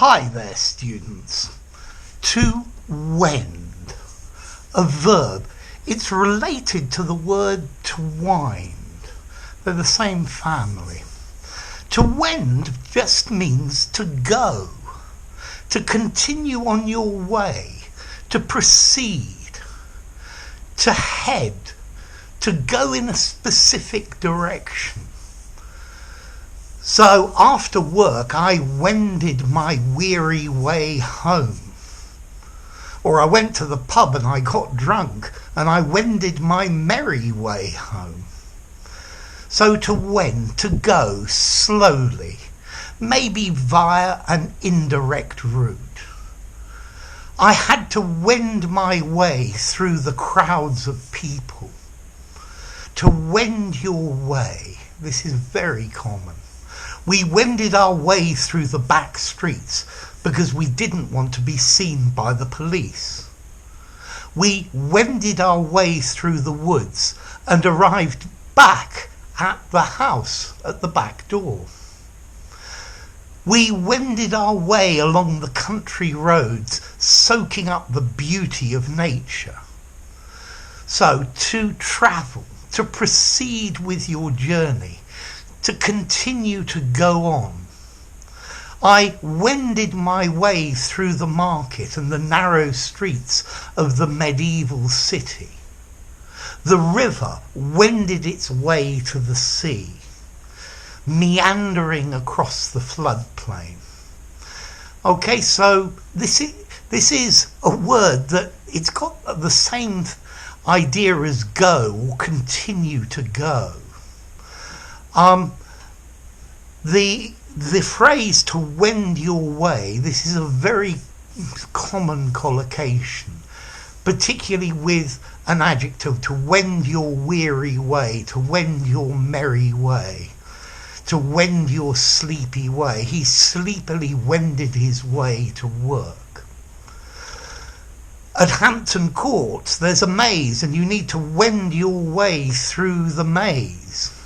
Hi there, students. To wend, a verb. It's related to the word to wind. They're the same family. To wend just means to go, to continue on your way, to proceed, to head, to go in a specific direction. So after work, I wended my weary way home. Or I went to the pub and I got drunk and I wended my merry way home. So to wend, to go slowly, maybe via an indirect route. I had to wend my way through the crowds of people. To wend your way, this is very common. We wended our way through the back streets because we didn't want to be seen by the police. We wended our way through the woods and arrived back at the house at the back door. We wended our way along the country roads, soaking up the beauty of nature. So to travel, to proceed with your journey, to continue to go on. I wended my way through the market and the narrow streets of the medieval city. The river wended its way to the sea, meandering across the floodplain. Okay, so this is a word that it's got the same idea as go or continue to go. The phrase to wend your way, this is a very common collocation, particularly with an adjective, to wend your weary way, to wend your merry way, to wend your sleepy way. He sleepily wended his way to work. At Hampton Court, there's a maze and you need to wend your way through the maze.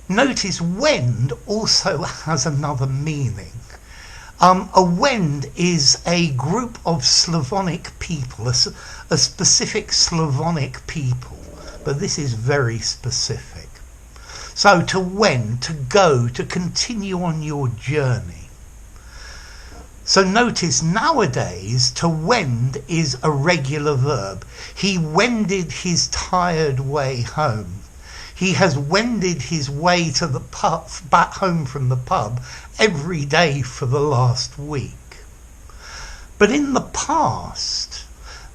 Notice wend also has another meaning. A wend is a group of Slavonic people, a specific Slavonic people, but this is very specific. So to wend, to go, to continue on your journey. So notice nowadays to wend is a regular verb. He wended his tired way home. He has wended his way to the pub, back home from the pub every day for the last week. But in the past,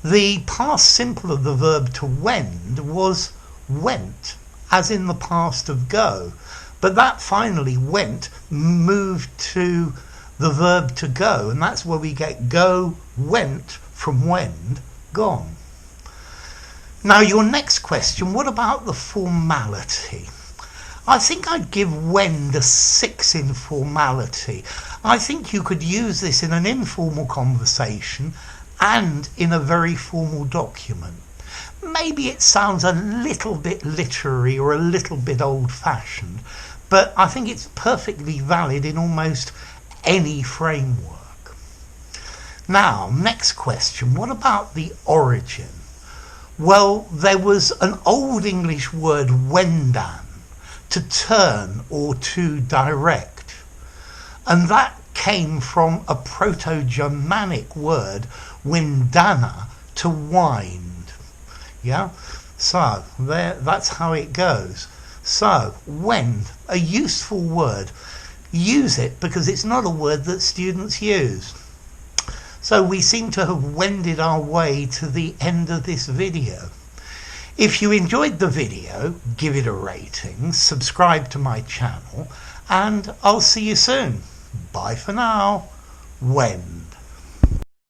the past simple of the verb to wend was went, as in the past of go. But that finally went, moved to the verb to go, and that's where we get go, went from wend, gone. Now your next question, what about the formality? I think I'd give wend a 6 in formality. I think you could use this in an informal conversation and in a very formal document. Maybe it sounds a little bit literary or a little bit old-fashioned, but I think it's perfectly valid in almost any framework. Now, next question, what about the origin? Well, there was an Old English word wendan, to turn or to direct. And that came from a Proto-Germanic word, windana, to wind. Yeah? So, that's how it goes. So, wend, a useful word. Use it because it's not a word that students use. So we seem to have wended our way to the end of this video. If you enjoyed the video, give it a rating, subscribe to my channel, and I'll see you soon. Bye for now. Wend.